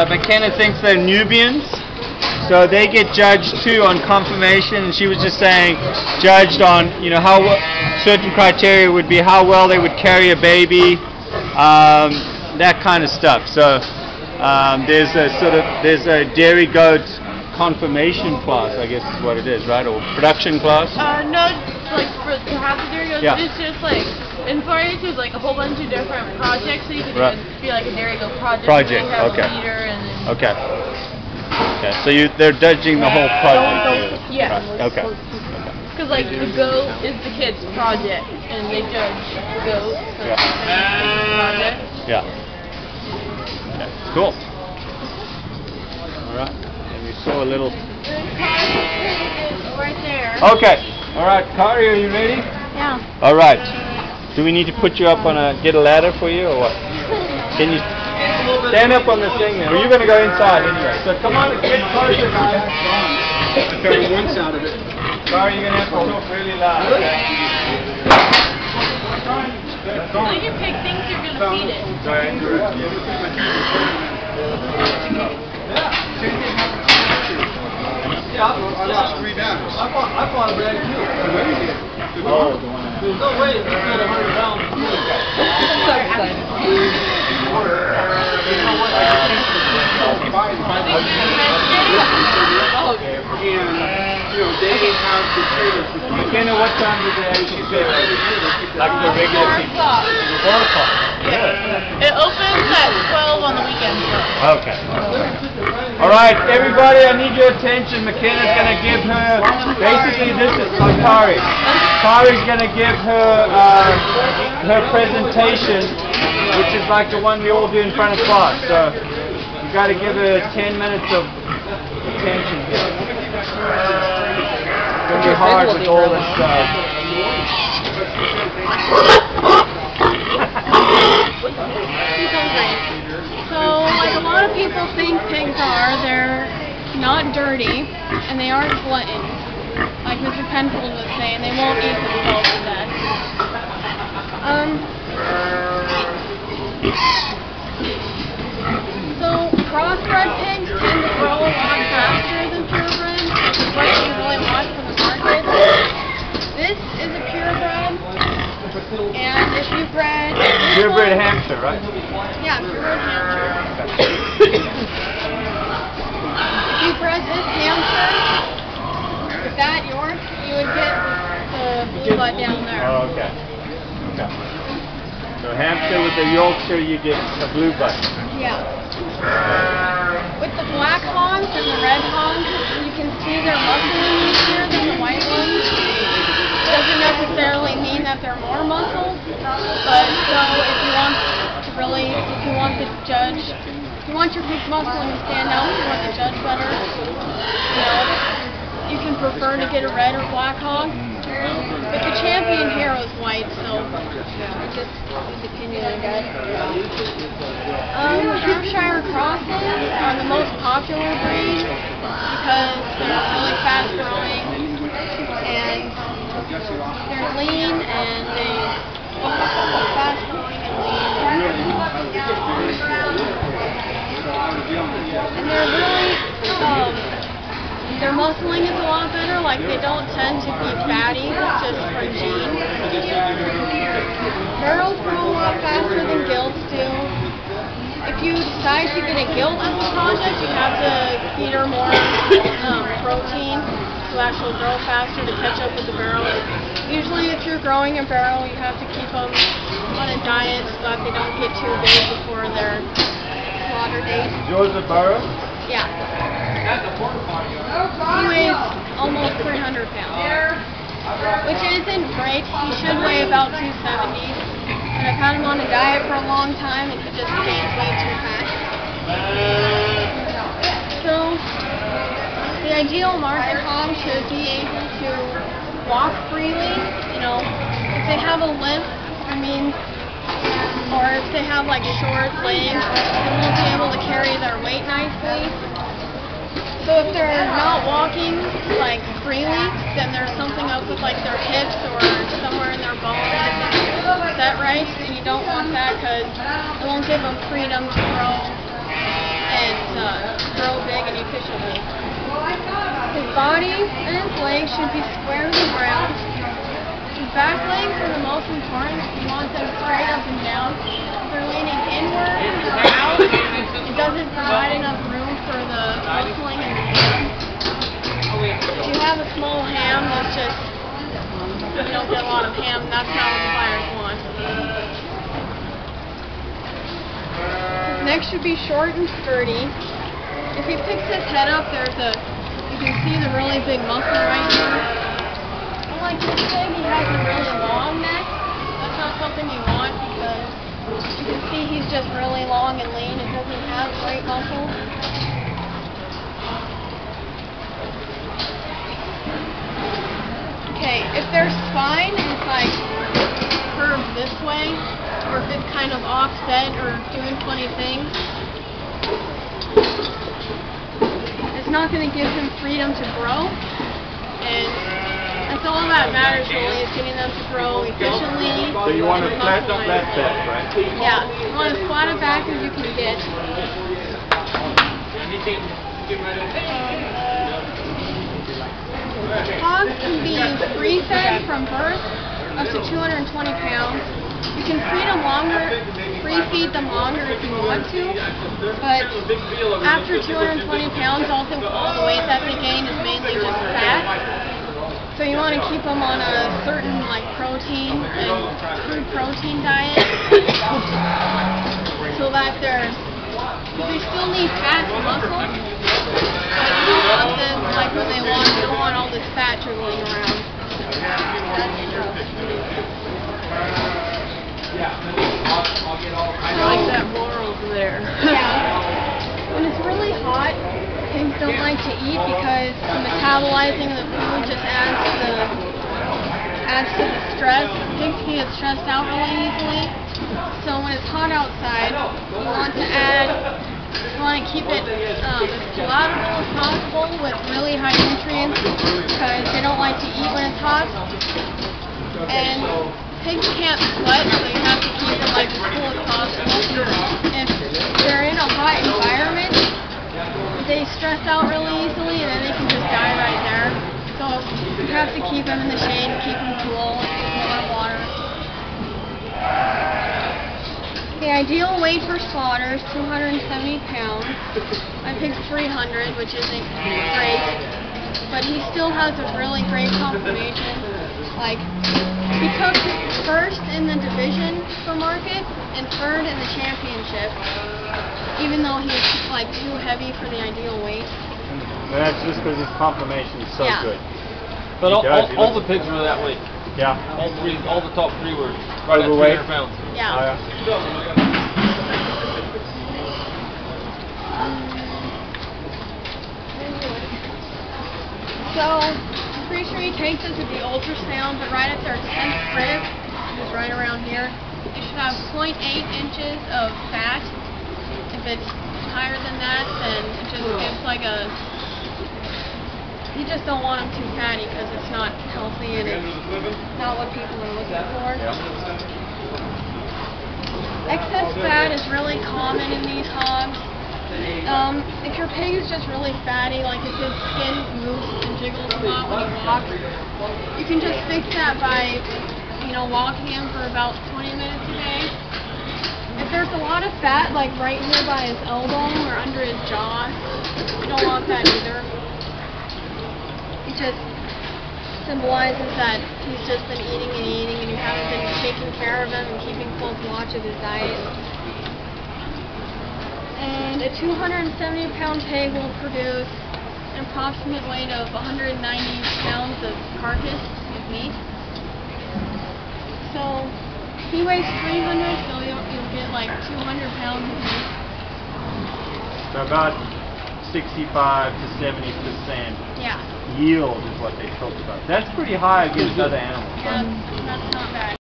McKenna thinks they're Nubians, so they get judged too on confirmation. And she was just saying, judged on how certain criteria would be how well they would carry a baby, that kind of stuff. So there's a dairy goat confirmation class, I guess is what it is, right? Or production class? No, like to have the dairy goats, it's just like in 4-H is like a whole bunch of different projects, so you can be like a dairy goat project. Okay. A leader and then Okay. So they're judging the whole project. Yeah. Right. Okay. Because like the goat is the kid's project, and they judge the goat. So it's the project. Yeah. Okay. Cool. All right. And we saw a little. Right there. Okay. All right, Kari, are you ready? Yeah. All right. Do we need to put you up on get a ladder for you, or what? Can you stand up on the thing there? Or you're going to go inside anyway. So come on, get closer, guys. Carry one side of it. Kari, you're going to have to talk really loud. Okay? So you pick things you're going to feed it. Yeah, I lost 3 batters. I fought a brand new. Oh. There's no way it's not 100 pounds. So excited. They have the trailers. McKenna, what time do they actually say? Like the regular 4 o'clock. 4 o'clock. Yeah. It opens at 12 on the weekends. Okay. All right, everybody, I need your attention. McKenna's going to give her, basically this is Kari. Kari's going to give her presentation, which is like the one we all do in front of class. So you've got to give her 10 minutes of attention here. It's going to be hard with all this stuff. So, like a lot of people think pigs are, they're not dirty, and they aren't gluttons, like Mr. Penfold was saying, they won't eat themselves to death. So, crossbred pigs tend to grow a lot faster than purebred, which is what you really want from the market. This is a purebred, and if you bred... Purebred Hampshire, right? Yeah, purebred Hampshire. If you bred this Hampshire, with that York, you would get the blue butt down there. Oh, okay. So Hampshire with the Yorkshire, you get a blue butt. Yeah. With the black hogs and the red hogs, you can see their muscling easier than the white ones. Doesn't necessarily mean that they're more muscled, but so if you want to really, if you want the judge, if you want your pig's muscling to stand out, if you want the judge better, you can prefer to get a red or black hog. But the champion here is white, so just his opinion on that. Hampshire crosses are the most popular breed because they're really fast growing and they're lean and they fast growing and lean. And they're really their muscling is a lot better, like they don't tend to be fatty just from genes. Barrels grow a lot faster than gilts do. If you decide to get a gilt as a project, you have to feed her more protein so that she'll grow faster to catch up with the barrel. Usually if you're growing a barrel, you have to keep them on a diet so that they don't get too big before their slaughter date. Is yours a burrow? Yeah. He weighs almost 300 pounds, which isn't great. He should weigh about 270. And I've had him on a diet for a long time, and he just gains way too fast. So, the ideal market hog should be able to walk freely. If they have a limp, or if they have like short legs, they won't be able to carry their weight nicely. So if they're not walking like freely, then there's something up with like their hips or somewhere in their bones. Is that right? And you don't want that because it won't give them freedom to grow and efficiently. His body and his legs should be square to the ground. His back legs are the most important. You want them straight up and down. If they're leaning inward or out, it doesn't provide enough room for the muscling in the ham. If you have a small ham, that's just, you don't get a lot of ham. That's not what the buyers want. His neck should be short and sturdy. If he picks his head up, you can see the really big muscle right here. Unlike this pig, he has a really long neck. That's not something you want because you can see he's just really long and lean. It doesn't have great muscle. Okay, if their spine is like curved this way, or if it's kind of offset or doing funny things, it's not going to give him freedom to grow, and that's all that matters really, is getting them to grow efficiently. So you want to flatten up that back, right? Yeah, you want as flat a back as you can get. Hogs can be free-fed from birth up to 220 pounds. You can free feed them longer if you want to, but after 220 pounds, all the weight that they gain is mainly just fat. So you want to keep them on a certain protein and crude protein diet, so that they still need fat and muscle, but you don't want them when they walk. You don't want all this fat dribbling around. I like that more over there. Yeah. When it's really hot, pigs don't like to eat because the metabolizing of the food just adds to the stress. Pigs can get stressed out really easily. So when it's hot outside, you want to keep it as palatable as possible with really high nutrients because they don't like to eat when it's hot. And pigs can't sweat, so you have to keep them as cool as possible. If they're in a hot environment, they stress out really easily and then they can just die right there. So you have to keep them in the shade, keep them cool, and give them more water. The ideal weight for slaughter is 270 pounds. My pig's 300, which isn't great, but he still has a really great conformation. He took first in the division for market and third in the championship, even though he's too heavy for the ideal weight. And that's just because his conformation is so good. But all the pigs were that weight. Yeah. All the top three were right overweight. At 300 pounds. Yeah. So, I'm pretty sure he takes us at the ultrasound, but right at their 10th rib, which is right around here, they should have 0.8 inches of fat. If it's higher than that, then it just gives you just don't want them too fatty because it's not healthy and it's not what people are looking for. Excess fat is really common in these hogs. If your pig is just really fatty, if his skin moves and jiggles a lot when he walks, you can just fix that by, walking him for about 20 minutes a day. If there's a lot of fat, right here by his elbow or under his jaw, you don't want that either. It just symbolizes that he's just been eating and you haven't been taking care of him and keeping close watch of his diet. And a 270-pound pig will produce an approximate weight of 190 pounds of carcass of meat. So he weighs 300, so you'll get 200 pounds of meat. So about 65 to 70% yield is what they talked about. That's pretty high against other animals. Yeah, that's not bad.